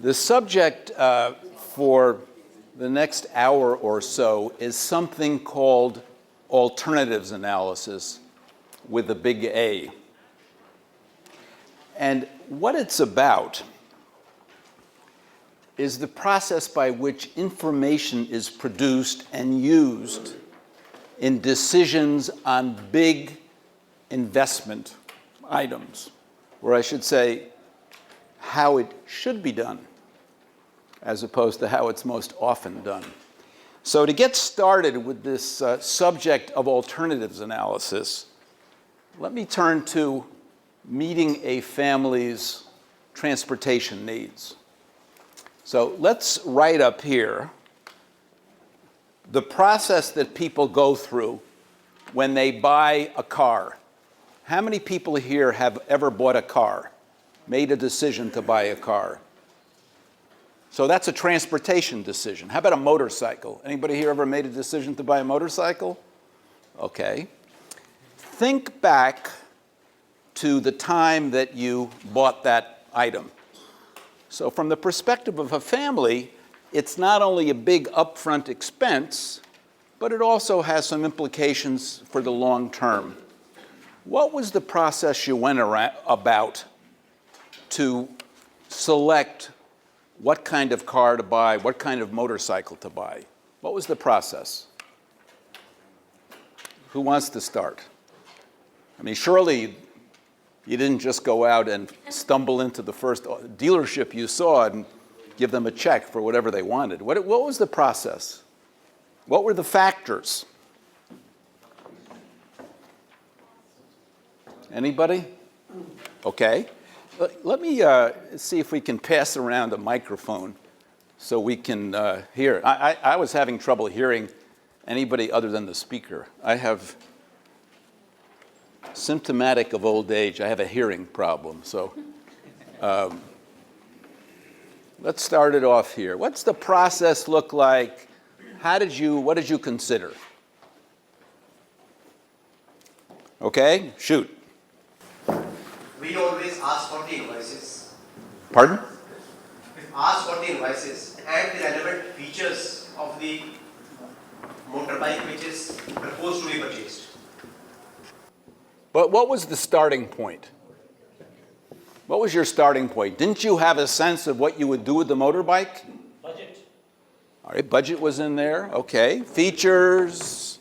The subject for the next hour or so is something called alternatives analysis with a big A. And what it's about is the process by which information is produced and used in decisions on big investment items, or I should say, how it should be done, as opposed to how it's most often done. So to get started with this subject of alternatives analysis, let me turn to meeting a family's transportation needs. So let's write up here the process that people go through when they buy a car. How many people here have ever bought a car, made a decision to buy a car? So that's a transportation decision. How about a motorcycle? Anybody here ever made a decision to buy a motorcycle? Okay. Think back to the time that you bought that item. So from the perspective of a family, it's not only a big upfront expense, but it also has some implications for the long term. What was the process you went about to select what kind of car to buy, what kind of motorcycle to buy? What was the process? Who wants to start? I mean, surely you didn't just go out and stumble into the first dealership you saw and give them a check for whatever they wanted. What was the process? What were the factors? Anybody? Okay. Let me see if we can pass around a microphone so we can hear. I was having trouble hearing anybody other than the speaker. I have symptomatic of old age. I have a hearing problem. So let's start it off here. What's the process look like? What did you consider? Okay, shoot. We always ask for the invoices. Pardon? We ask for the invoices and the relevant features of the motorbike which is proposed to be purchased. But what was the starting point? What was your starting point? Didn't you have a sense of what you would do with the motorbike? Budget. All right, budget was in there. Okay. Features.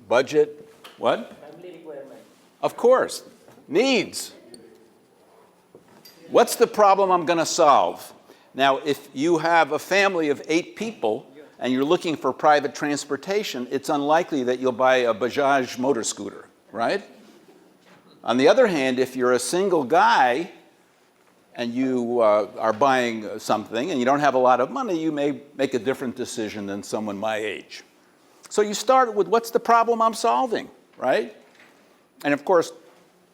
Budget. What? Family requirement. Of course. Needs. What's the problem I'm going to solve? Now, if you have a family of 8 people and you're looking for private transportation, it's unlikely that you'll buy a Bajaj motor scooter, right? On the other hand, if you're a single guy and you are buying something and you don't have a lot of money, you may make a different decision than someone my age. So you start with what's the problem I'm solving, right? And of course,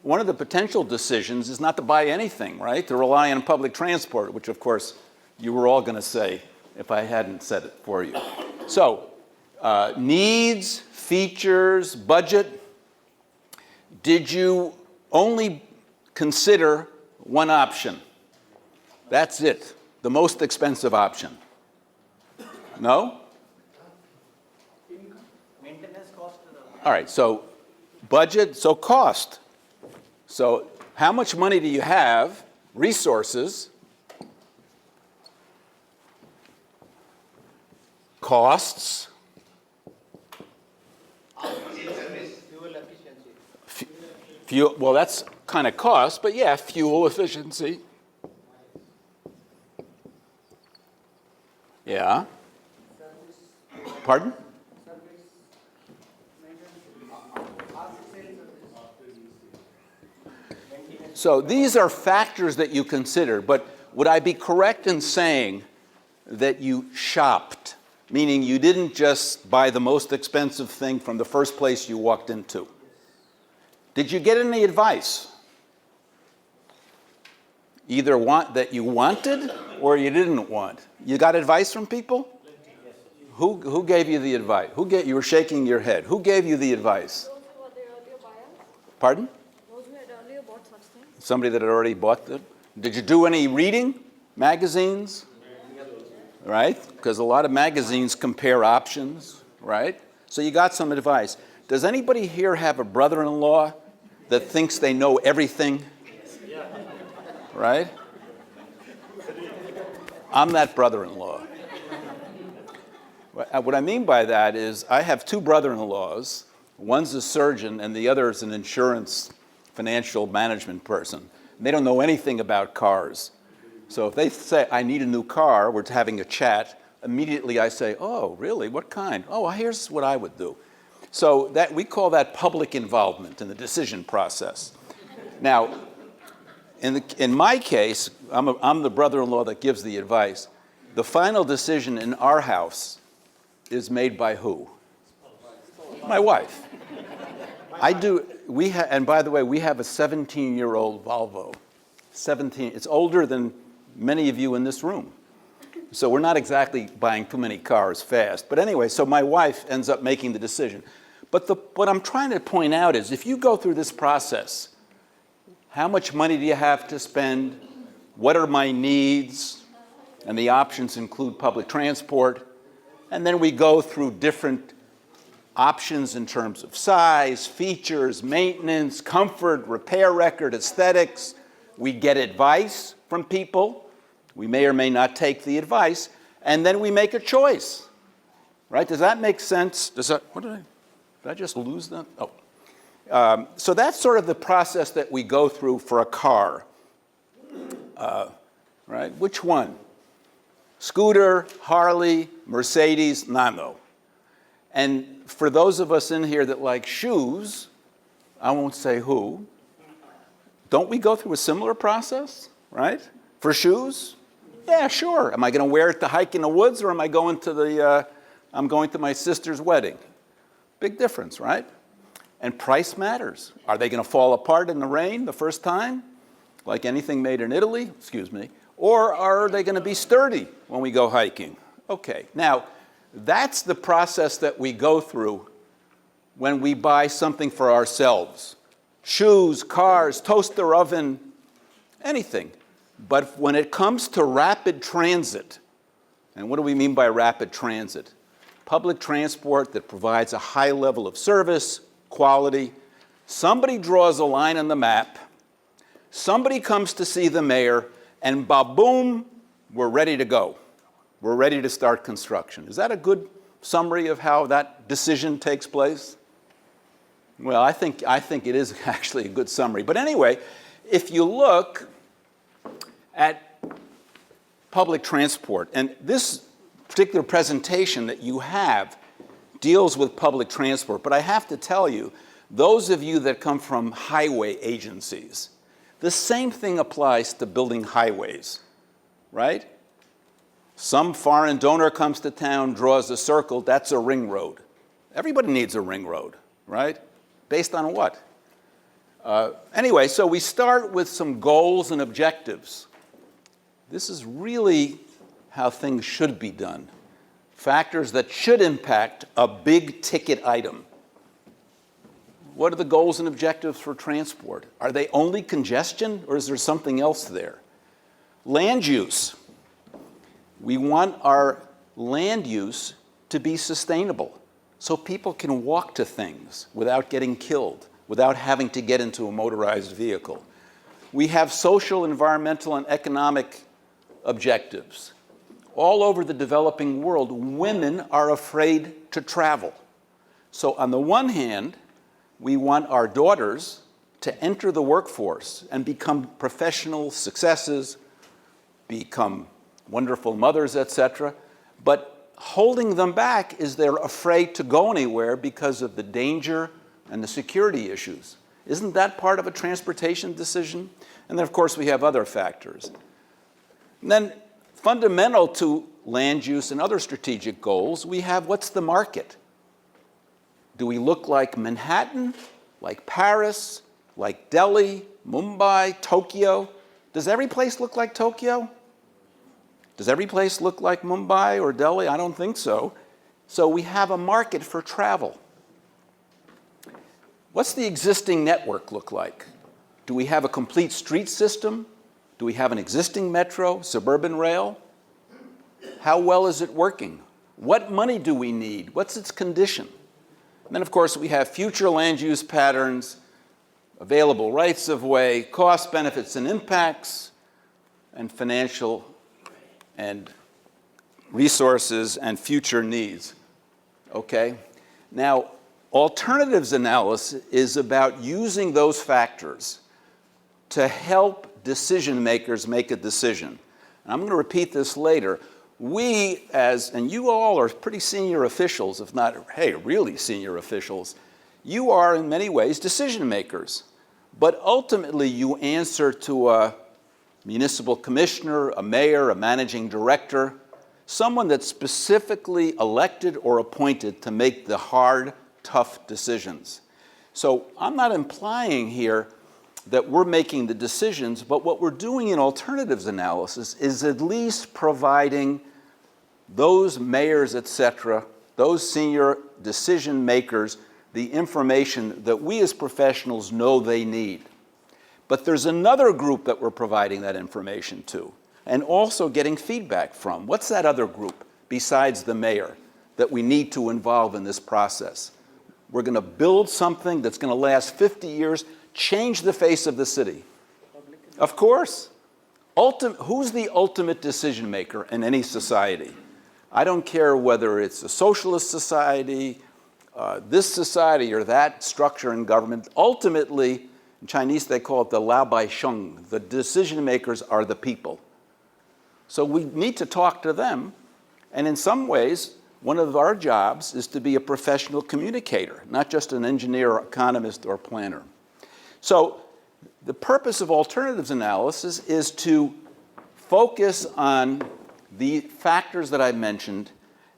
one of the potential decisions is not to buy anything, right? To rely on public transport, which of course you were all going to say if I hadn't said it for you. So needs, features, budget. Did you only consider one option? That's it, the most expensive option. No? Maintenance cost. All right, so budget, so cost. So how much money do you have? Resources. Costs. Fuel efficiency. Fuel, well, that's kind of cost, but yeah, fuel efficiency. Yeah. Pardon? So these are factors that you consider, but would I be correct in saying that you shopped, meaning you didn't just buy the most expensive thing from the first place you walked into? Did you get any advice? Either that you wanted or you didn't want. You got advice from people? Who gave you the advice? You were shaking your head. Who gave you the advice? Those who were the earlier buyers. Pardon? Those who had earlier bought such things. Somebody that had already bought it? Did you do any reading? Magazines? Right? Because a lot of magazines compare options, right? So you got some advice. Does anybody here have a brother-in-law that thinks they know everything? Right? I'm that brother-in-law. What I mean by that is I have two brother-in-laws. One's a surgeon and the other is an insurance financial management person. They don't know anything about cars. So if they say, I need a new car, we're having a chat, immediately I say, oh, really? What kind? Oh, well, here's what I would do. So that we call that public involvement in the decision process. Now, in my case, I'm the brother-in-law that gives the advice. The final decision in our house is made by who? My wife. And by the way, we have a 17-year-old Volvo. 17, it's older than many of you in this room. So we're not exactly buying too many cars fast. But anyway, so my wife ends up making the decision. But what I'm trying to point out is if you go through this process, how much money do you have to spend? What are my needs? And the options include public transport. And then we go through different options in terms of size, features, maintenance, comfort, repair record, aesthetics. We get advice from people. We may or may not take the advice. And then we make a choice. Right? Does that make sense? Did I just lose that? Oh. So that's sort of the process that we go through for a car. Right? Which one? Scooter, Harley, Mercedes, Nano. And for those of us in here that like shoes, I won't say who, don't we go through a similar process, right? For shoes? Yeah, sure. Am I going to wear it to hike in the woods, or am I going to I'm going to my sister's wedding? Big difference, right? And price matters. Are they going to fall apart in the rain the first time, like anything made in Italy? Excuse me. Or are they going to be sturdy when we go hiking? Okay. Now, that's the process that we go through when we buy something for ourselves. Shoes, cars, toaster oven, anything. But when it comes to rapid transit, and what do we mean by rapid transit? Public transport that provides a high level of service, quality. Somebody draws a line on the map, somebody comes to see the mayor, and ba-boom, we're ready to go. We're ready to start construction. Is that a good summary of how that decision takes place? Well, I think it is actually a good summary. But anyway, if you look at public transport, and this particular presentation that you have deals with public transport, but I have to tell you, those of you that come from highway agencies, the same thing applies to building highways, right? Some foreign donor comes to town, draws a circle, that's a ring road. Everybody needs a ring road, right? Based on what? Anyway, so we start with some goals and objectives. This is really how things should be done. Factors that should impact a big ticket item. What are the goals and objectives for transport? Are they only congestion, or is there something else there? Land use. We want our land use to be sustainable so people can walk to things without getting killed, without having to get into a motorized vehicle. We have social, environmental, and economic objectives. All over the developing world, women are afraid to travel. So on the one hand, we want our daughters to enter the workforce and become professional successes, become wonderful mothers, etc. But holding them back is they're afraid to go anywhere because of the danger and the security issues. Isn't that part of a transportation decision? And then, of course, we have other factors. And then, fundamental to land use and other strategic goals, we have what's the market? Do we look like Manhattan, like Paris, like Delhi, Mumbai, Tokyo? Does every place look like Tokyo? Does every place look like Mumbai or Delhi? I don't think so. So we have a market for travel. What's the existing network look like? Do we have a complete street system? Do we have an existing metro, suburban rail? How well is it working? What money do we need? What's its condition? And then, of course, we have future land use patterns, available rights of way, cost, benefits, and impacts, and financial and resources and future needs. Okay? Now, alternatives analysis is about using those factors to help decision makers make a decision. And I'm going to repeat this later. We and you all are pretty senior officials, if not, hey, really senior officials. You are in many ways decision makers. But ultimately you answer to a municipal commissioner, a mayor, a managing director, someone that's specifically elected or appointed to make the hard, tough decisions. So I'm not implying here that we're making the decisions, but what we're doing in alternatives analysis is at least providing those mayors, et cetera, those senior decision makers, the information that we as professionals know they need. But there's another group that we're providing that information to and also getting feedback from. What's that other group besides the mayor that we need to involve in this process? We're going to build something that's going to last 50 years, change the face of the city. Of course. Who's the ultimate decision maker in any society? I don't care whether it's a socialist society, this society or that structure in government. Ultimately, in Chinese they call it the Lao Bai Sheng. The decision makers are the people. So we need to talk to them, and in some ways, one of our jobs is to be a professional communicator, not just an engineer, economist, or planner. So the purpose of alternatives analysis is to focus on the factors that I mentioned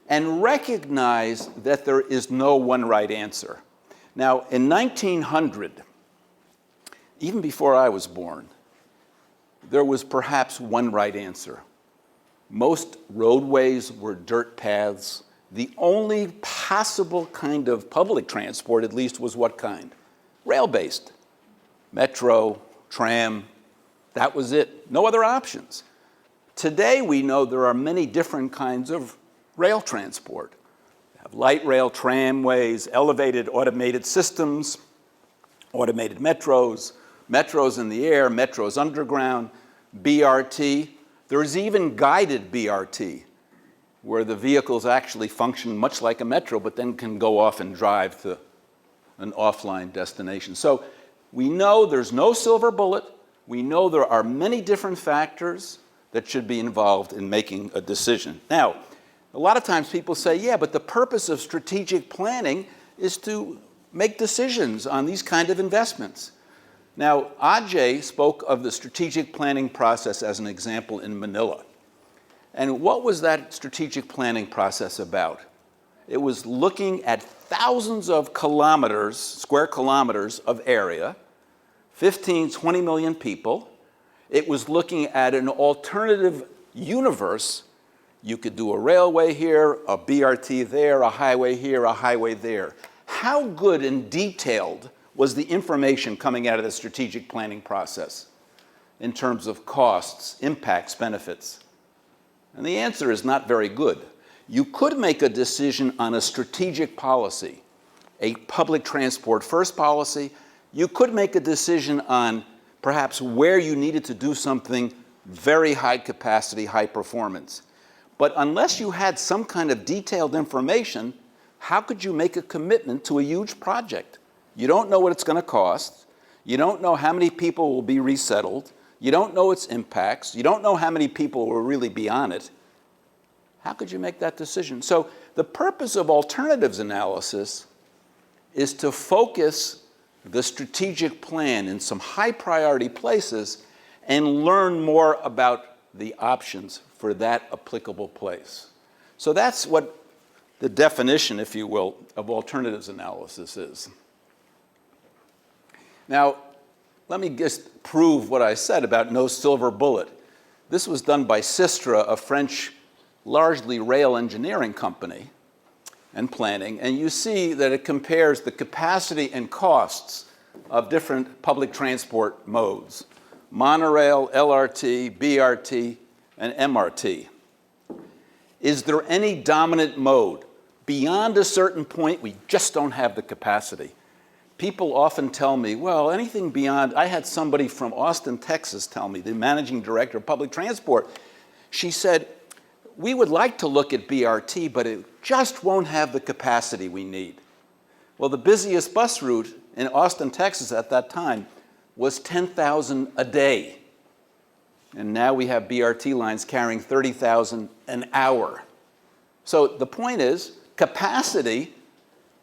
and recognize that there is no one right answer. Now, in 1900, even before I was born, there was perhaps one right answer. Most roadways were dirt paths. The only possible kind of public transport, at least, was what kind? Rail-based. Metro, tram, that was it. No other options. Today, we know there are many different kinds of rail transport. We have light rail, tramways, elevated automated systems, automated metros, metros in the air, metros underground, BRT. There's even guided BRT, where the vehicles actually function much like a metro, but then can go off and drive to an offline destination. So we know there's no silver bullet. We know there are many different factors that should be involved in making a decision. Now, a lot of times people say, yeah, but the purpose of strategic planning is to make decisions on these kind of investments. Now, Ajay spoke of the strategic planning process as an example in Manila. And what was that strategic planning process about? It was looking at thousands of kilometers, square kilometers of area, 15, 20 million people. It was looking at an alternative universe. You could do a railway here, a BRT there, a highway here, a highway there. How good and detailed was the information coming out of the strategic planning process in terms of costs, impacts, benefits? And the answer is not very good. You could make a decision on a strategic policy, a public transport first policy. You could make a decision on perhaps where you needed to do something very high capacity, high performance. But unless you had some kind of detailed information, how could you make a commitment to a huge project? You don't know what it's going to cost. You don't know how many people will be resettled. You don't know its impacts. You don't know how many people will really be on it. How could you make that decision? So the purpose of alternatives analysis is to focus the strategic plan in some high priority places and learn more about the options for that applicable place. So that's what the definition, if you will, of alternatives analysis is. Now, let me just prove what I said about no silver bullet. This was done by Sistra, a French, largely rail engineering company and planning, and you see that it compares the capacity and costs of different public transport modes. monorail, LRT, BRT, and MRT. Is there any dominant mode? Beyond a certain point, we just don't have the capacity. People often tell me, well, anything beyond, I had somebody from Austin, Texas tell me, the managing director of public transport, she said, we would like to look at BRT, but it just won't have the capacity we need. Well, the busiest bus route in Austin, Texas at that time was 10,000 a day. And now we have BRT lines carrying 30,000 an hour. So the point is, capacity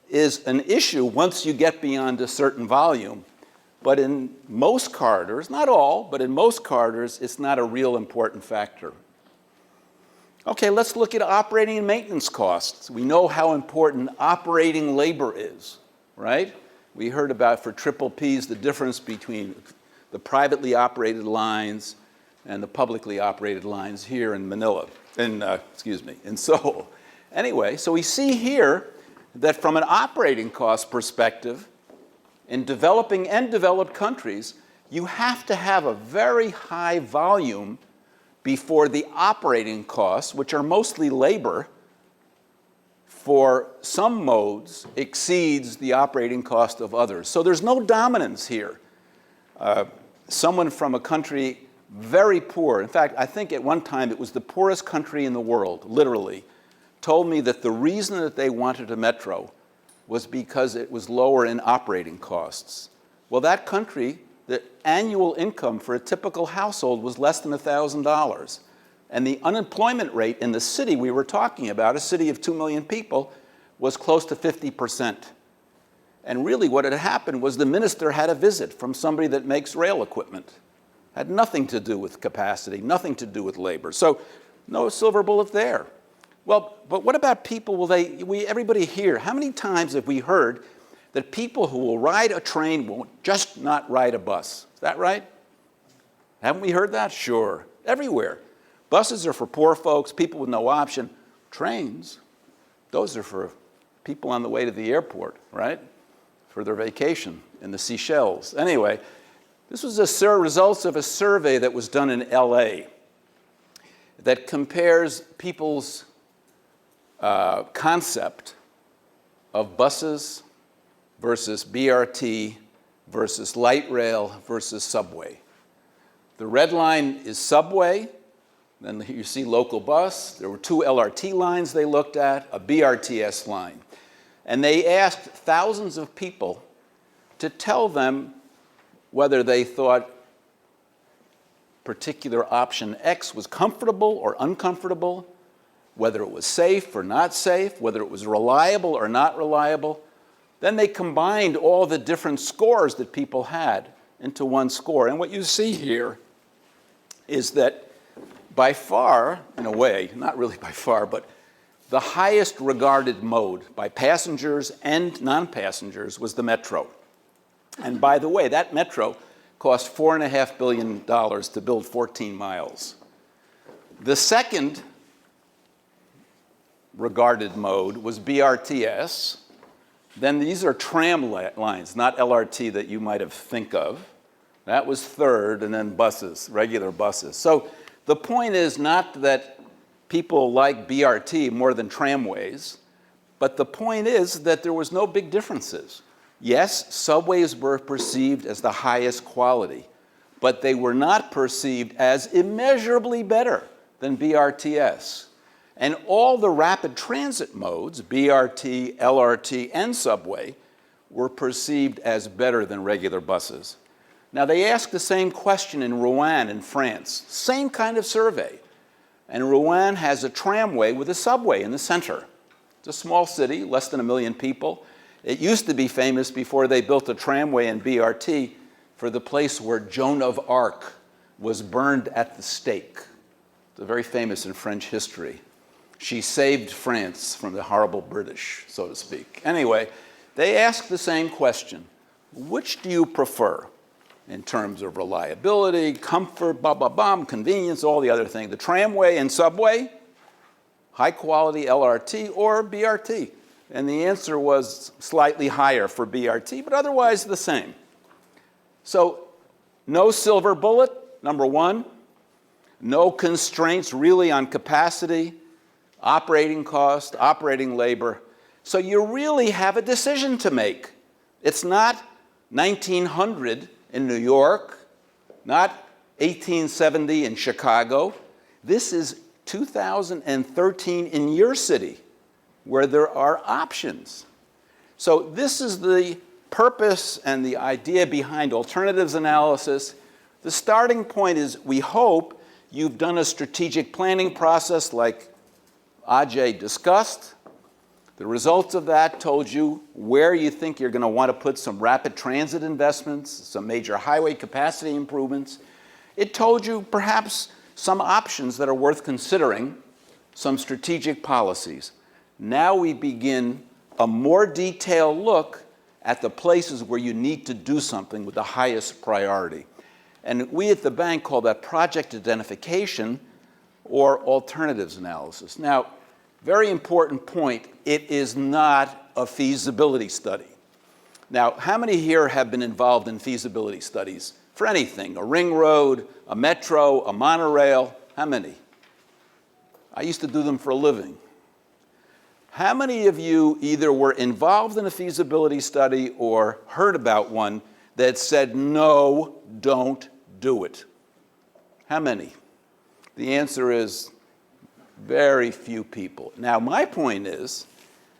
is an issue once you get beyond a certain volume. But in most corridors, not all, but in most corridors, it's not a real important factor. Okay, let's look at operating and maintenance costs. We know how important operating labor is, right? We heard about for triple Ps the difference between the privately operated lines and the publicly operated lines here in Manila, in Seoul. Anyway, so we see here that from an operating cost perspective, in developing and developed countries, you have to have a very high volume before the operating costs, which are mostly labor, for some modes exceeds the operating cost of others. So there's no dominance here. Someone from a country very poor, in fact, I think at one time it was the poorest country in the world, literally, told me that the reason that they wanted a metro was because it was lower in operating costs. Well, that country, the annual income for a typical household was less than $1,000. And the unemployment rate in the city we were talking about, a city of 2 million people, was close to 50%. And really what had happened was the minister had a visit from somebody that makes rail equipment. Had nothing to do with capacity, nothing to do with labor. So no silver bullet there. Well, but what about people, everybody here, how many times have we heard that people who will ride a train will just not ride a bus? Is that right? Haven't we heard that? Sure, everywhere. Buses are for poor folks, people with no option. Trains, those are for people on the way to the airport, right? For their vacation in the Seychelles. Anyway, this was the results of a survey that was done in LA that compares people's concept of buses versus BRT versus light rail versus subway. The red line is subway, then you see local bus. There were 2 LRT lines they looked at, a BRTS line. And they asked thousands of people to tell them whether they thought particular option X was comfortable or uncomfortable, whether it was safe or not safe, whether it was reliable or not reliable. Then they combined all the different scores that people had into one score. And what you see here is that by far, in a way, not really by far, but the highest regarded mode by passengers and non-passengers was the metro. And by the way, that metro cost $4.5 billion to build 14 miles. The second regarded mode was BRTS. Then these are tram lines, not LRT that you might have think of. That was third, and then buses, regular buses. So the point is not that people like BRT more than tramways, but the point is that there was no big differences. Yes, subways were perceived as the highest quality, but they were not perceived as immeasurably better than BRTS. And all the rapid transit modes, BRT, LRT, and subway, were perceived as better than regular buses. Now, they asked the same question in Rouen in France, same kind of survey. And Rouen has a tramway with a subway in the center. It's a small city, less than 1 million people. It used to be famous before they built a tramway and BRT for the place where Joan of Arc was burned at the stake. It's very famous in French history. She saved France from the horrible British, so to speak. Anyway, they asked the same question. Which do you prefer in terms of reliability, comfort, convenience, all the other things? The tramway and subway, high quality LRT, or BRT? And the answer was slightly higher for BRT, but otherwise the same. So no silver bullet, number one. No constraints really on capacity, operating cost, operating labor. So you really have a decision to make. It's not 1900 in New York, not 1870 in Chicago. This is 2013 in your city, where there are options. So this is the purpose and the idea behind alternatives analysis. The starting point is we hope you've done a strategic planning process like Ajay discussed. The results of that told you where you think you're going to want to put some rapid transit investments, some major highway capacity improvements. It told you perhaps some options that are worth considering, some strategic policies. Now we begin a more detailed look at the places where you need to do something with the highest priority. And we at the bank call that project identification or alternatives analysis. Now, very important point, it is not a feasibility study. Now, how many here have been involved in feasibility studies for anything? A ring road, a metro, a monorail? How many? I used to do them for a living. How many of you either were involved in a feasibility study or heard about one that said, no, don't do it? How many? The answer is very few people. Now, my point is,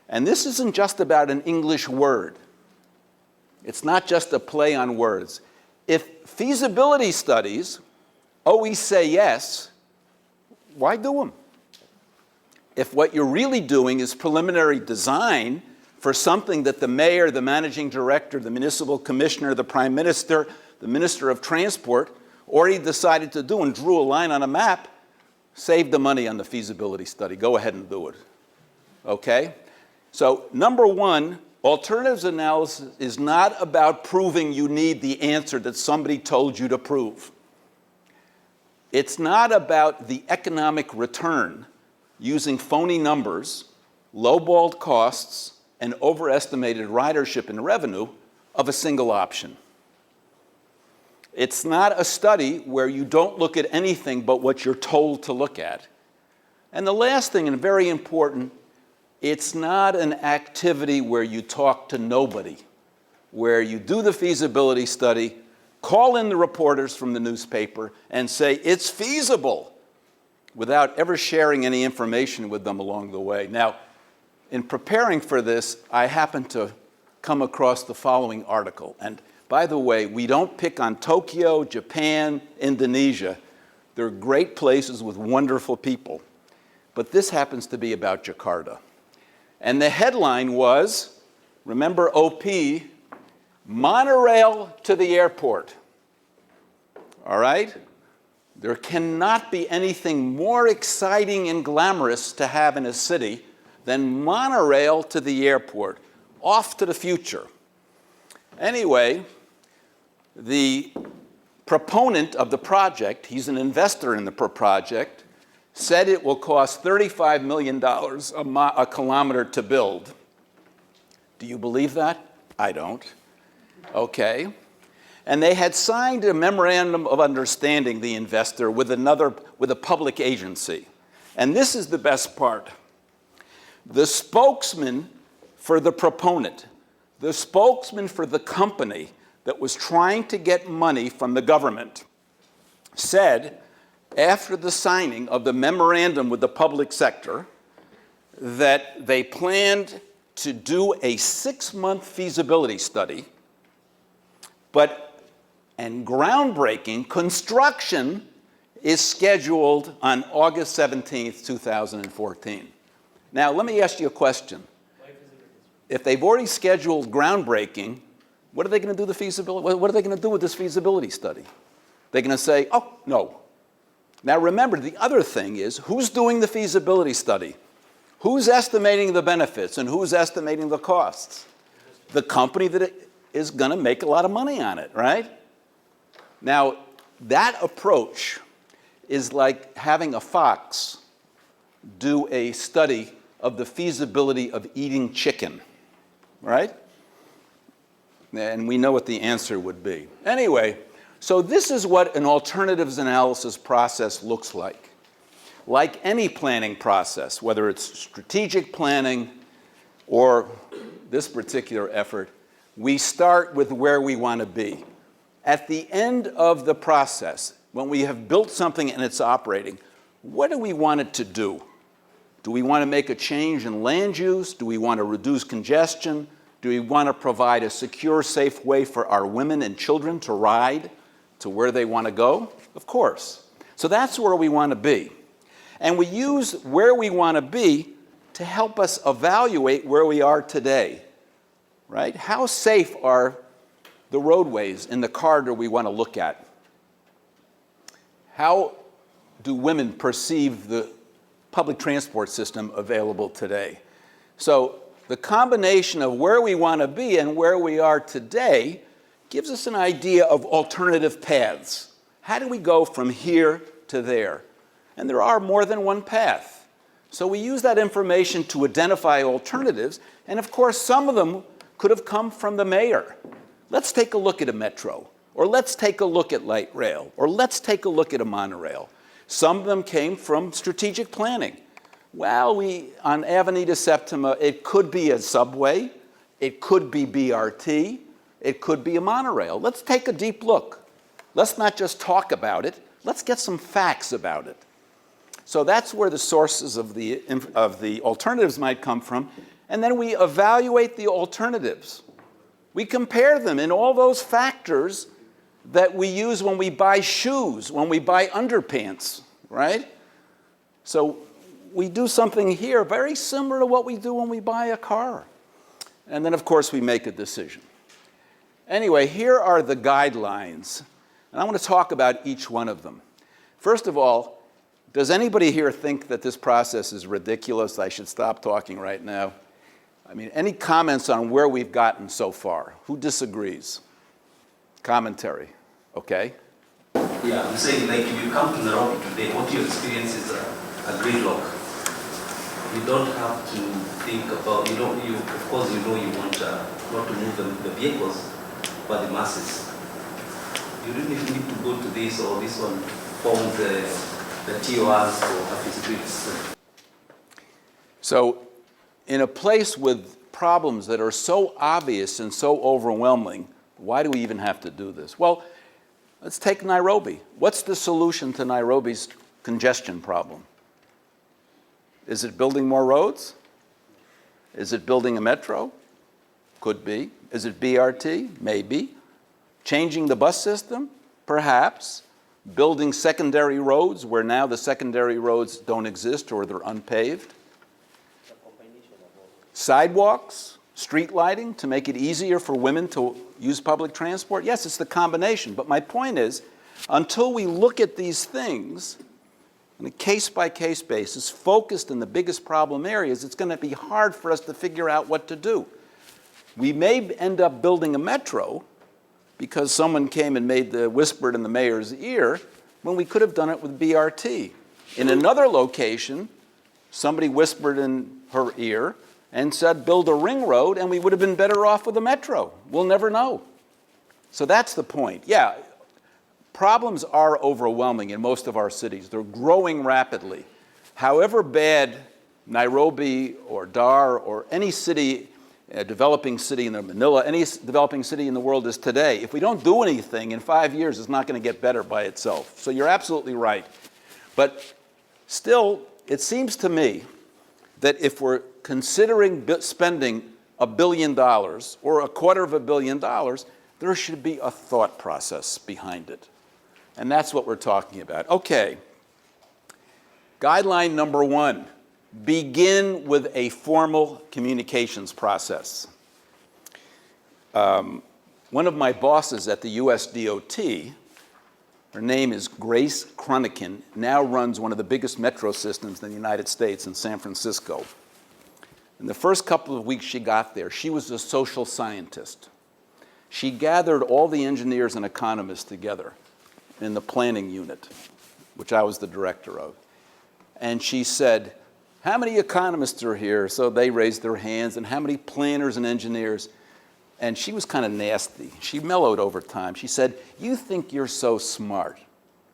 and this isn't just about an English word. It's not just a play on words. If feasibility studies always say yes, why do them? If what you're really doing is preliminary design for something that the mayor, the managing director, the municipal commissioner, the prime minister, the minister of transport already decided to do and drew a line on a map, save the money on the feasibility study. Go ahead and do it. Okay? So number one, alternatives analysis is not about proving you need the answer that somebody told you to prove. It's not about the economic return using phony numbers, lowballed costs, and overestimated ridership and revenue of a single option. It's not a study where you don't look at anything but what you're told to look at. And the last thing, and very important, it's not an activity where you talk to nobody, where you do the feasibility study, call in the reporters from the newspaper, and say, it's feasible, without ever sharing any information with them along the way. Now, in preparing for this, I happened to come across the following article. And by the way, we don't pick on Tokyo, Japan, Indonesia. They're great places with wonderful people. But this happens to be about Jakarta. And the headline was, remember OP, monorail to the airport. All right? There cannot be anything more exciting and glamorous to have in a city than monorail to the airport, off to the future. Anyway, the proponent of the project, he's an investor in the project, said it will cost $35 million a kilometer to build. Do you believe that? I don't. Okay. And they had signed a memorandum of understanding, the investor, with a public agency. And this is the best part. The spokesman for the proponent, the spokesman for the company that was trying to get money from the government, said, after the signing of the memorandum with the public sector, that they planned to do a 6-month feasibility study, and groundbreaking construction is scheduled on August 17th, 2014. Now, let me ask you a question. If they've already scheduled groundbreaking, what are they going to do what are they going to do with this feasibility study? They're going to say, oh, no. Now, remember, the other thing is, who's doing the feasibility study? Who's estimating the benefits and who's estimating the costs? The company that is going to make a lot of money on it, right? Now, that approach is like having a fox do a study of the feasibility of eating chicken, right? And we know what the answer would be. Anyway, So this is what an alternatives analysis process looks like. Like any planning process, whether it's strategic planning or this particular effort, we start with where we want to be. At the end of the process, when we have built something and it's operating, what do we want it to do? Do we want to make a change in land use? Do we want to reduce congestion? Do we want to provide a secure, safe way for our women and children to ride to where they want to go? Of course. So that's where we want to be. And we use where we want to be to help us evaluate where we are today, right? How safe are the roadways in the corridor we want to look at? How do women perceive the public transport system available today? So the combination of where we want to be and where we are today gives us an idea of alternative paths. How do we go from here to there? And there are more than one path. So we use that information to identify alternatives, and of course some of them could have come from the mayor. Let's take a look at a metro, or let's take a look at light rail, or let's take a look at a monorail. Some of them came from strategic planning. Well, on Avenida Septima, it could be a subway, it could be BRT, it could be a monorail. Let's take a deep look. Let's not just talk about it, let's get some facts about it. So that's where the sources of the alternatives might come from, and then we evaluate the alternatives. We compare them in all those factors that we use when we buy shoes, when we buy underpants, right? So we do something here very similar to what we do when we buy a car. And then, of course, we make a decision. Anyway, here are the guidelines, and I want to talk about each one of them. First of all, does anybody here think that this process is ridiculous? I should stop talking right now. I mean, any comments on where we've gotten so far? Who disagrees? Commentary, okay? Yeah, I'm saying, like, if you come to Nairobi today, what you experience is a gridlock. You don't have to think about, of course, you want not to move the vehicles, but the masses. You really need to go to this or this one, form the TORs for happy streets. So, in a place with problems that are so obvious and so overwhelming, why do we even have to do this? Well, let's take Nairobi. What's the solution to Nairobi's congestion problem? Is it building more roads? Is it building a metro? Could be. Is it BRT? Maybe. Changing the bus system? Perhaps. Building secondary roads where now the secondary roads don't exist or they're unpaved? Sidewalks, street lighting to make it easier for women to use public transport? Yes, it's the combination. But my point is, until we look at these things on a case-by-case basis, focused in the biggest problem areas, it's going to be hard for us to figure out what to do. We may end up building a metro because someone came and whispered in the mayor's ear when we could have done it with BRT. In another location, somebody whispered in her ear and said, build a ring road, and we would have been better off with a metro. We'll never know. So that's the point. Yeah, problems are overwhelming in most of our cities. They're growing rapidly. However bad Nairobi or Dar or any city, developing city in Manila, any developing city in the world is today, if we don't do anything, in 5 years, it's not going to get better by itself. So you're absolutely right. But still, it seems to me that if we're considering spending $1 billion or $250 million, there should be a thought process behind it. And that's what we're talking about. Okay. Guideline number 1, begin with a formal communications process. One of my bosses at the US DOT, her name is Grace Cronican, now runs one of the biggest metro systems in the United States in San Francisco. In the first couple of weeks she got there, she was a social scientist. She gathered all the engineers and economists together in the planning unit, which I was the director of. And she said, how many economists are here? So they raised their hands, and how many planners and engineers? and she was kind of nasty. She mellowed over time. She said, "You think you're so smart,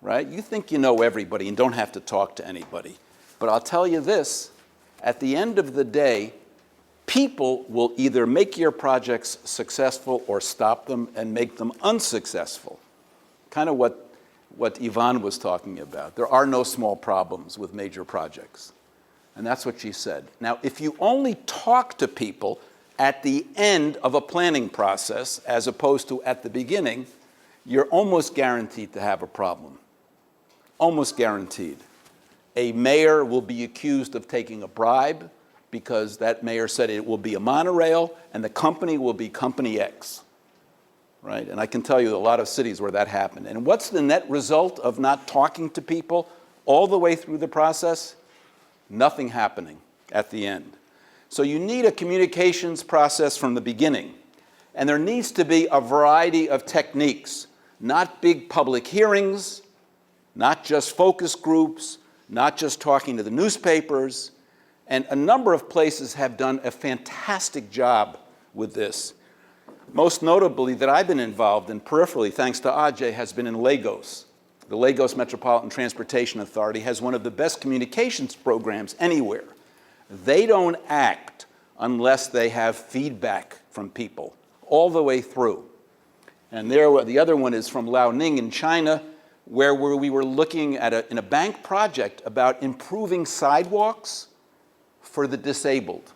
right? You think you know everybody and don't have to talk to anybody. But I'll tell you this, at the end of the day, people will either make your projects successful or stop them and make them unsuccessful." Kind of what Yvonne was talking about. There are no small problems with major projects. And that's what she said. Now, if you only talk to people at the end of a planning process as opposed to at the beginning, you're almost guaranteed to have a problem. Almost guaranteed. A mayor will be accused of taking a bribe because that mayor said it will be a monorail and the company will be Company X. Right? And I can tell you a lot of cities where that happened. And what's the net result of not talking to people all the way through the process? Nothing happening at the end. So you need a communications process from the beginning. And there needs to be a variety of techniques, not big public hearings, not just focus groups, not just talking to the newspapers. And a number of places have done a fantastic job with this. Most notably that I've been involved in peripherally, thanks to Ajay, has been in Lagos. The Lagos Metropolitan Transportation Authority has one of the best communications programs anywhere. They don't act unless they have feedback from people all the way through. And the other one is from Liaoning in China, where we were looking at in a bank project about improving sidewalks for the disabled.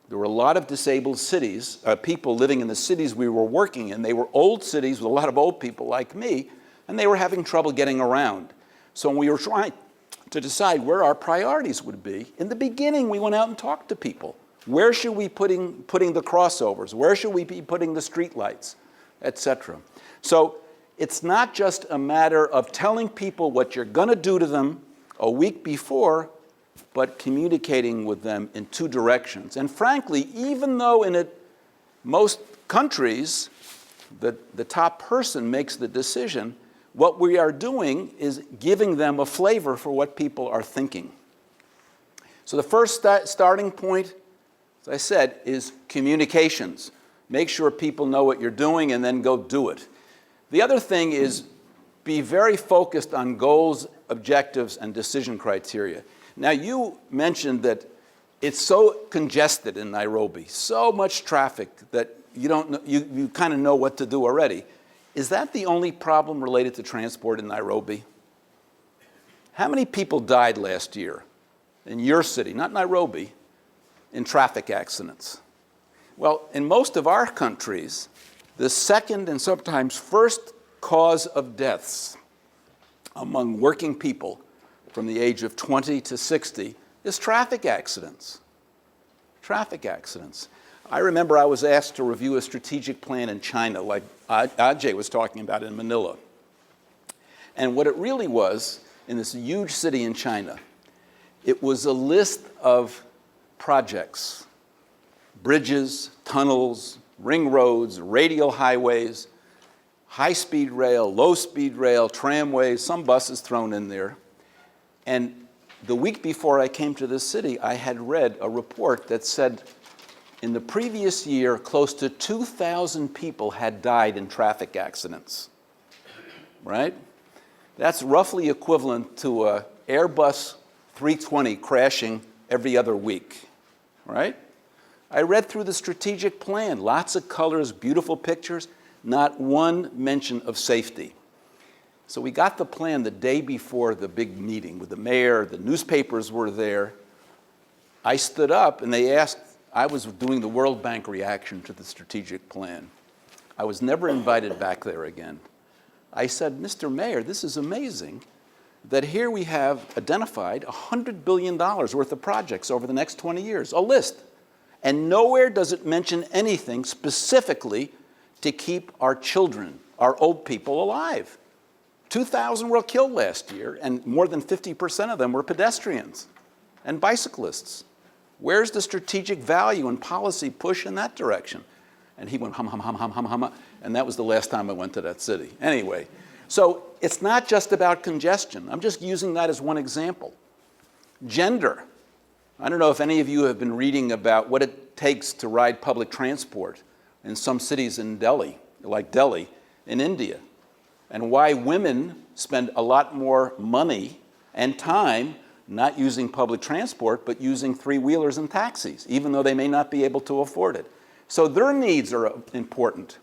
There were a lot of disabled cities, people living in the cities we were working in. They were old cities with a lot of old people like me, and they were having trouble getting around. So when we were trying to decide where our priorities would be, in the beginning we went out and talked to people. Where should we be putting the crossovers? Where should we be putting the streetlights, et cetera? So it's not just a matter of telling people what you're going to do to them a week before, but communicating with them in two directions. And frankly, even though in most countries the top person makes the decision, what we are doing is giving them a flavor for what people are thinking. So the first starting point, as I said, is communications. Make sure people know what you're doing and then go do it. The other thing is be very focused on goals, objectives, and decision criteria. Now, you mentioned that it's so congested in Nairobi, so much traffic that you kind of know what to do already. Is that the only problem related to transport in Nairobi? How many people died last year in your city, not Nairobi, in traffic accidents? Well, in most of our countries, the second and sometimes first cause of deaths among working people from the age of 20 to 60 is traffic accidents. Traffic accidents. I remember I was asked to review a strategic plan in China, like Ajay was talking about in Manila. And what it really was, in this huge city in China, it was a list of projects, bridges, tunnels, ring roads, radial highways, high-speed rail, low-speed rail, tramways, some buses thrown in there. And the week before I came to this city, I had read a report that said in the previous year, close to 2,000 people had died in traffic accidents, right? That's roughly equivalent to an Airbus 320 crashing every other week, right? I read through the strategic plan, lots of colors, beautiful pictures, not one mention of safety. So we got the plan the day before the big meeting with the mayor, the newspapers were there. I stood up and they asked, I was doing the World Bank reaction to the strategic plan. I was never invited back there again. I said, Mr. Mayor, this is amazing that here we have identified $100 billion worth of projects over the next 20 years, a list. And nowhere does it mention anything specifically to keep our children, our old people alive. 2,000 were killed last year, and more than 50% of them were pedestrians and bicyclists. Where's the strategic value and policy push in that direction? And he went hum, hum, hum, hum, hum, hum, and that was the last time I went to that city. Anyway, so it's not just about congestion. I'm just using that as one example. Gender. I don't know if any of you have been reading about what it takes to ride public transport in some cities in Delhi, like Delhi, in India, and why women spend a lot more money and time not using public transport, but using three-wheelers and taxis, even though they may not be able to afford it. So their needs are important.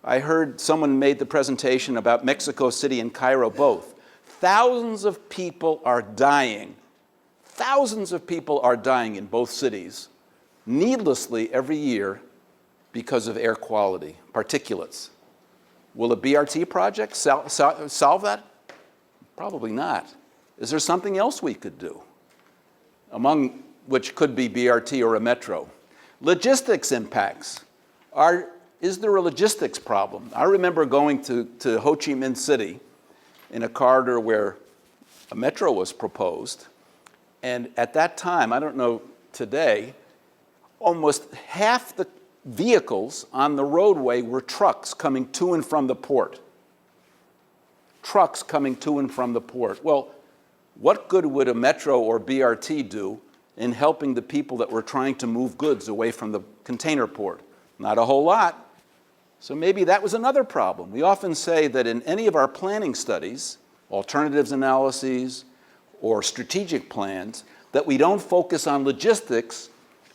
I heard someone made the presentation about Mexico City and Cairo both. Thousands of people are dying. Thousands of people are dying in both cities needlessly every year because of air quality, particulates. Will a BRT project solve that? Probably not. Is there something else we could do? Among which could be BRT or a metro. Logistics impacts. Is there a logistics problem? I remember going to Ho Chi Minh City in a corridor where a metro was proposed. And at that time, I don't know today, almost half the vehicles on the roadway were trucks coming to and from the port. Trucks coming to and from the port. Well, what good would a metro or BRT do in helping the people that were trying to move goods away from the container port? Not a whole lot. So maybe that was another problem. We often say that in any of our planning studies, alternatives analyses, or strategic plans, that we don't focus on logistics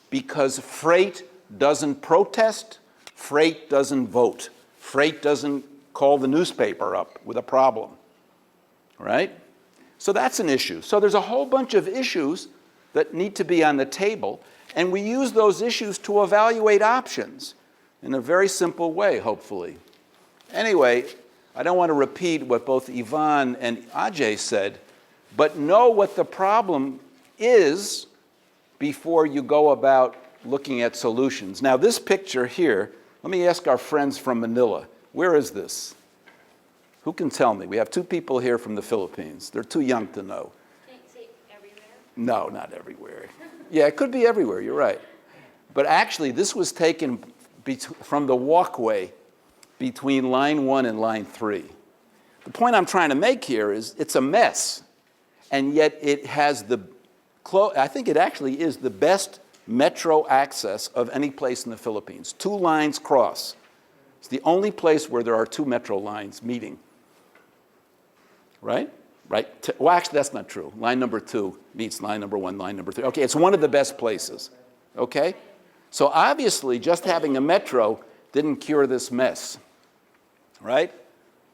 because freight doesn't protest, freight doesn't vote, freight doesn't call the newspaper up with a problem, right? So that's an issue. So there's a whole bunch of issues that need to be on the table, and we use those issues to evaluate options in a very simple way, hopefully. Anyway, I don't want to repeat what both Yvonne and Ajay said, but know what the problem is before you go about looking at solutions. Now, this picture here, let me ask our friends from Manila. Where is this? Who can tell me? We have two people here from the Philippines. They're too young to know. Can't say everywhere? No, not everywhere. Yeah, it could be everywhere, you're right. But actually, this was taken from the walkway between line 1 and line 3. The point I'm trying to make here is it's a mess, and yet it has I think it actually is the best metro access of any place in the Philippines. 2 lines cross. It's the only place where there are 2 metro lines meeting. Right? Right? Well, actually, that's not true. Line number 2 meets line number 1, line number 3. Okay, it's one of the best places. Okay? So obviously, just having a metro didn't cure this mess. Right?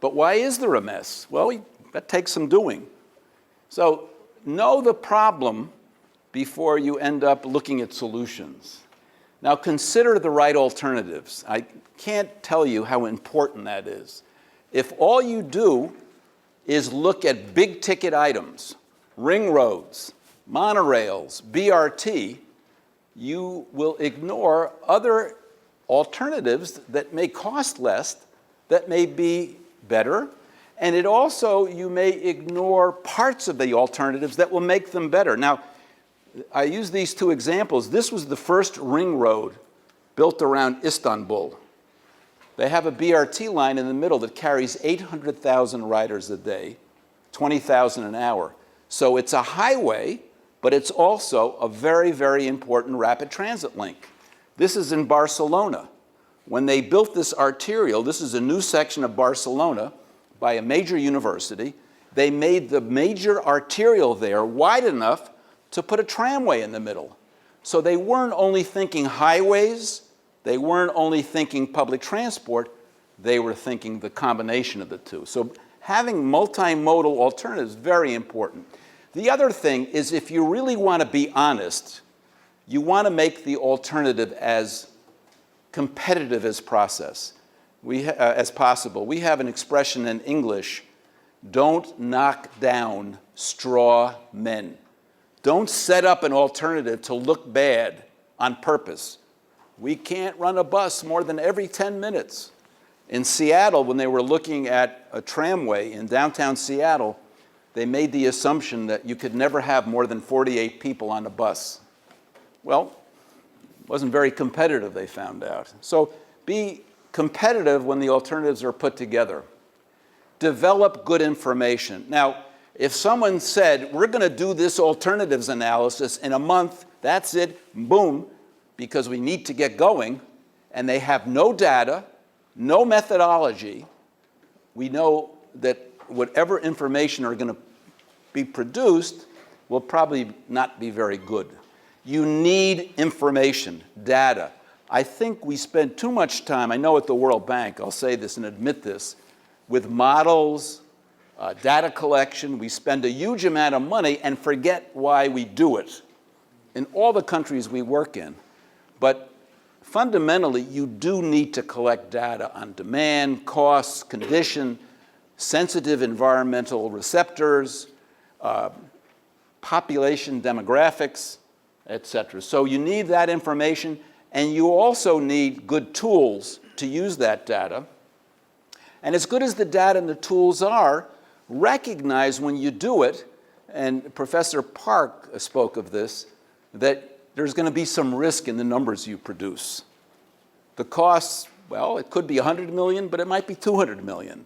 But why is there a mess? Well, that takes some doing. So know the problem before you end up looking at solutions. Now consider the right alternatives. I can't tell you how important that is. If all you do is look at big ticket items, ring roads, monorails, BRT, you will ignore other alternatives that may cost less, that may be better, and you may ignore parts of the alternatives that will make them better. Now, I use these 2 examples. This was the first ring road built around Istanbul. They have a BRT line in the middle that carries 800,000 riders a day, 20,000 an hour. So it's a highway, but it's also a very, very important rapid transit link. This is in Barcelona. When they built this arterial, this is a new section of Barcelona by a major university. They made the major arterial there wide enough to put a tramway in the middle. So they weren't only thinking highways, they weren't only thinking public transport, they were thinking the combination of the 2. So having multimodal alternatives is very important. The other thing is if you really want to be honest, you want to make the alternative as competitive as possible. We have an expression in English, don't knock down straw men. Don't set up an alternative to look bad on purpose. We can't run a bus more than every 10 minutes. In Seattle, when they were looking at a tramway in downtown Seattle, they made the assumption that you could never have more than 48 people on a bus. Well, it wasn't very competitive, they found out. So be competitive when the alternatives are put together. Develop good information. Now, if someone said, we're going to do this alternatives analysis in a month, that's it, boom, because we need to get going, and they have no data, no methodology, we know that whatever information are going to be produced will probably not be very good. You need information, data. I think we spend too much time, I know at the World Bank, I'll say this and admit this, with models, data collection. We spend a huge amount of money and forget why we do it in all the countries we work in. But fundamentally, you do need to collect data on demand, costs, condition, sensitive environmental receptors, population demographics, et cetera. So you need that information, and you also need good tools to use that data. And as good as the data and the tools are, recognize when you do it, and Professor Park spoke of this, that there's going to be some risk in the numbers you produce. The costs, well, it could be 100 million, but it might be 200 million.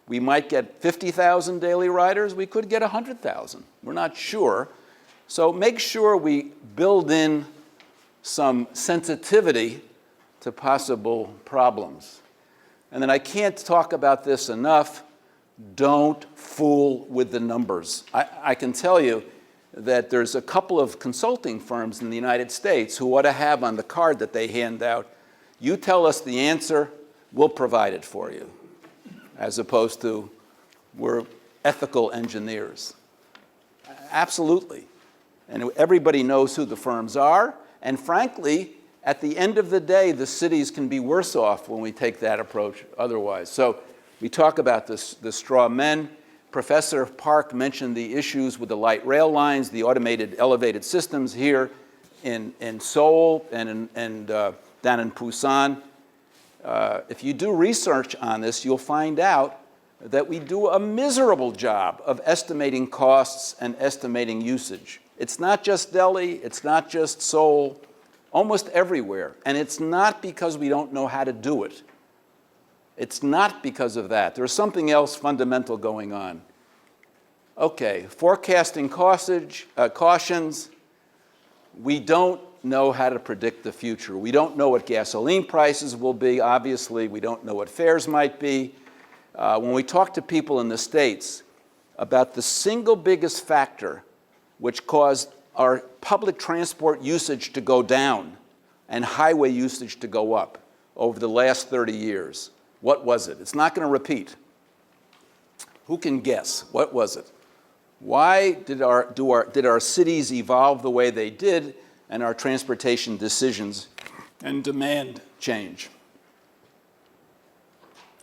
We might get 50,000 daily riders. We could get 100,000. We're not sure. So make sure we build in some sensitivity to possible problems. And then I can't talk about this enough. Don't fool with the numbers. I can tell you that there's a couple of consulting firms in the United States who ought to have on the card that they hand out, you tell us the answer, we'll provide it for you, as opposed to we're ethical engineers. Absolutely. And everybody knows who the firms are. And frankly, at the end of the day, the cities can be worse off when we take that approach otherwise. So we talk about the straw men. Professor Park mentioned the issues with the light rail lines, the automated elevated systems here in Seoul and down in Busan. If you do research on this, you'll find out that we do a miserable job of estimating costs and estimating usage. It's not just Delhi, it's not just Seoul, almost everywhere. And it's not because we don't know how to do it. It's not because of that. There's something else fundamental going on. Okay, forecasting cautions. We don't know how to predict the future. We don't know what gasoline prices will be, obviously. We don't know what fares might be. When we talk to people in the States about the single biggest factor which caused our public transport usage to go down and highway usage to go up over the last 30 years, what was it? It's not going to repeat. Who can guess? What was it? Why did our cities evolve the way they did and our transportation decisions and demand change?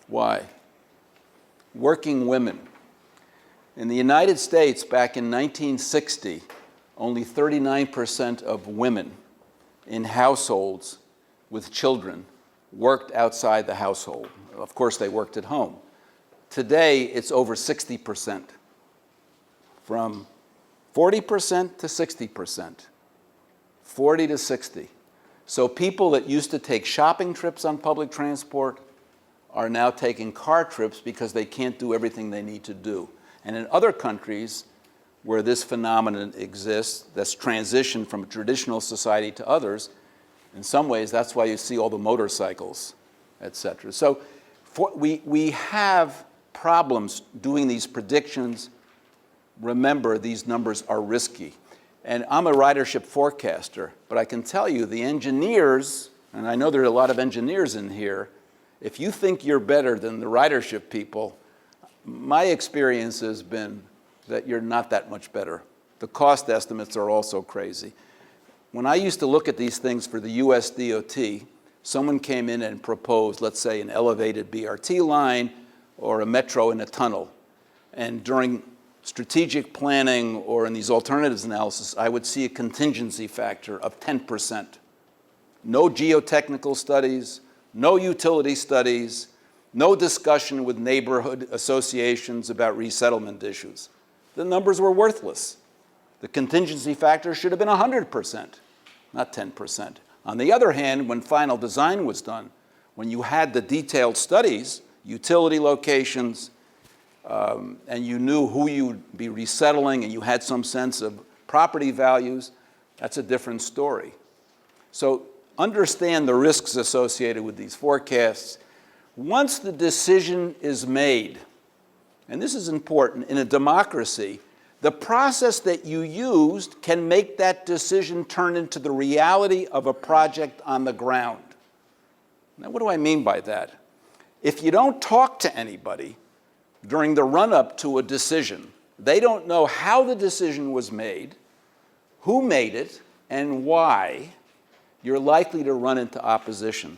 Why? Working women. In the United States, back in 1960, only 39% of women in households with children worked outside the household. Of course, they worked at home. Today, it's over 60%, from 40% to 60%, 40 to 60. So people that used to take shopping trips on public transport are now taking car trips because they can't do everything they need to do. And in other countries where this phenomenon exists, that's transition from a traditional society to others, in some ways that's why you see all the motorcycles, et cetera. So we have problems doing these predictions. Remember, these numbers are risky. And I'm a ridership forecaster, but I can tell you the engineers, and I know there are a lot of engineers in here, if you think you're better than the ridership people, my experience has been that you're not that much better. The cost estimates are also crazy. When I used to look at these things for the US DOT, someone came in and proposed, let's say, an elevated BRT line or a metro in a tunnel. And during strategic planning or in these alternatives analysis, I would see a contingency factor of 10%. No geotechnical studies, no utility studies, no discussion with neighborhood associations about resettlement issues. The numbers were worthless. The contingency factor should have been 100%, not 10%. On the other hand, when final design was done, when you had the detailed studies, utility locations, and you knew who you'd be resettling and you had some sense of property values, that's a different story. So understand the risks associated with these forecasts. Once the decision is made, and this is important, in a democracy, the process that you used can make that decision turn into the reality of a project on the ground. Now, what do I mean by that? If you don't talk to anybody during the run-up to a decision, they don't know how the decision was made, who made it, and why, you're likely to run into opposition.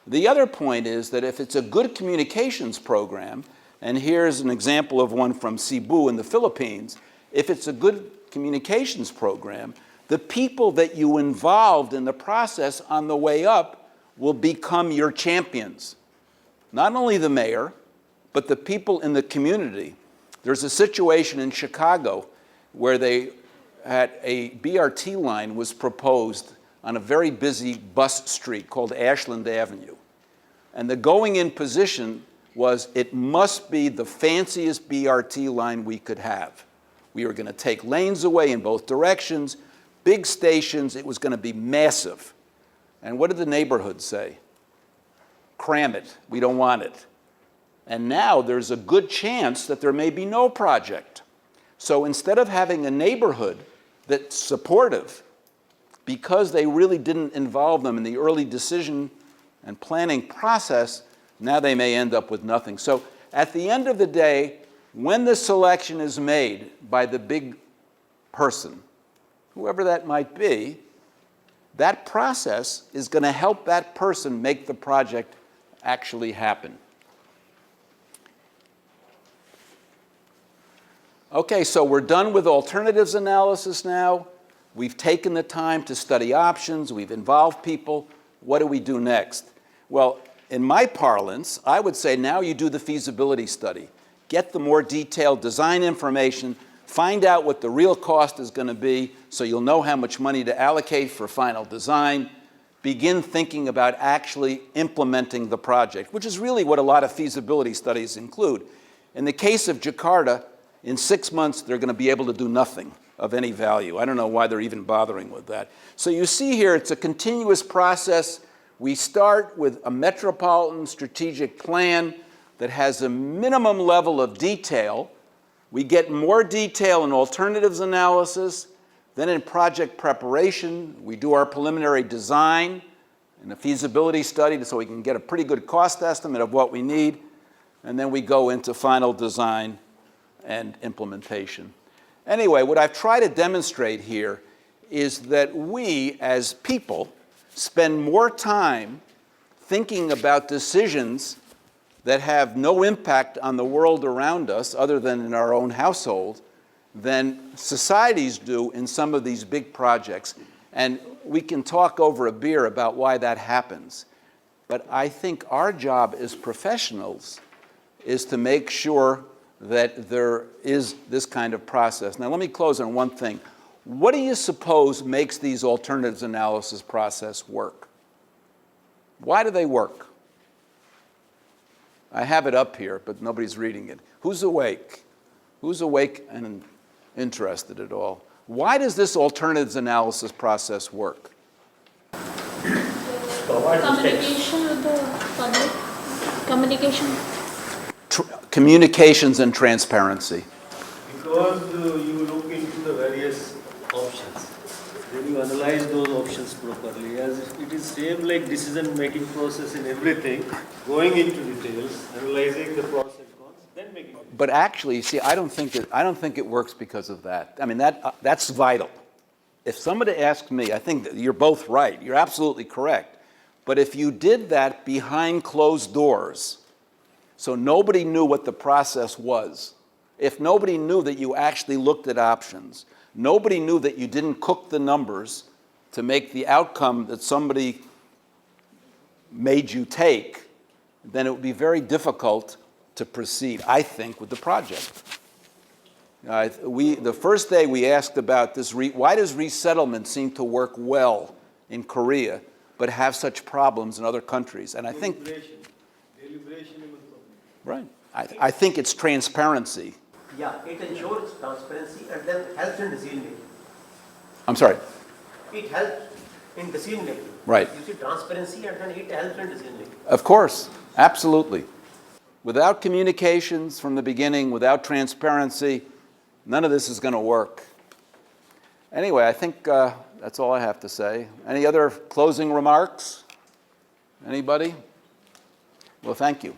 The other point is that if it's a good communications program, and here's an example of one from Cebu in the Philippines, if it's a good communications program, the people that you involved in the process on the way up will become your champions. Not only the mayor, but the people in the community. There's a situation in Chicago where they had a BRT line was proposed on a very busy bus street called Ashland Avenue. And the going-in position was it must be the fanciest BRT line we could have. We were going to take lanes away in both directions, big stations, it was going to be massive. And what did the neighborhood say? Cram it, we don't want it. And now there's a good chance that there may be no project. So instead of having a neighborhood that's supportive, because they really didn't involve them in the early decision and planning process, now they may end up with nothing. So at the end of the day, when the selection is made by the big person, whoever that might be, that process is going to help that person make the project actually happen. Okay, so we're done with alternatives analysis now. We've taken the time to study options. We've involved people. What do we do next? Well, in my parlance, I would say now you do the feasibility study. Get the more detailed design information, find out what the real cost is going to be so you'll know how much money to allocate for final design, begin thinking about actually implementing the project, which is really what a lot of feasibility studies include. In the case of Jakarta, in 6 months, they're going to be able to do nothing of any value. I don't know why they're even bothering with that. So you see here, it's a continuous process. We start with a metropolitan strategic plan that has a minimum level of detail. We get more detail in alternatives analysis. Then in project preparation, we do our preliminary design and a feasibility study so we can get a pretty good cost estimate of what we need. And then we go into final design and implementation. Anyway, what I've tried to demonstrate here is that we, as people, spend more time thinking about decisions that have no impact on the world around us other than in our own household than societies do in some of these big projects. And we can talk over a beer about why that happens. But I think our job as professionals is to make sure that there is this kind of process. Now let me close on one thing. What do you suppose makes these alternatives analysis process work? Why do they work? I have it up here, but nobody's reading it. Who's awake? Who's awake and interested at all? Why does this alternatives analysis process work? Communication with the public. Communication. Communications and transparency. Because you look into the various options, then you analyze those options properly. As it is same like decision-making process in everything, going into details, analyzing the pros and cons, then making. But actually, see, I don't think it works because of that. I mean, that's vital. If somebody asked me, I think that you're both right. You're absolutely correct. But if you did that behind closed doors, so nobody knew what the process was, if nobody knew that you actually looked at options, nobody knew that you didn't cook the numbers to make the outcome that somebody made you take, then it would be very difficult to proceed, I think, with the project. The first day we asked about this, why does resettlement seem to work well in Korea but have such problems in other countries? And I think, right, I think it's transparency. Yeah, it ensures transparency and then helps in decision making. I'm sorry. It helps in decision making. Right. You see transparency and then it helps in decision making. Of course, absolutely. Without communications from the beginning, without transparency, none of this is going to work. Anyway, I think that's all I have to say. Any other closing remarks? Anybody? Well, thank you.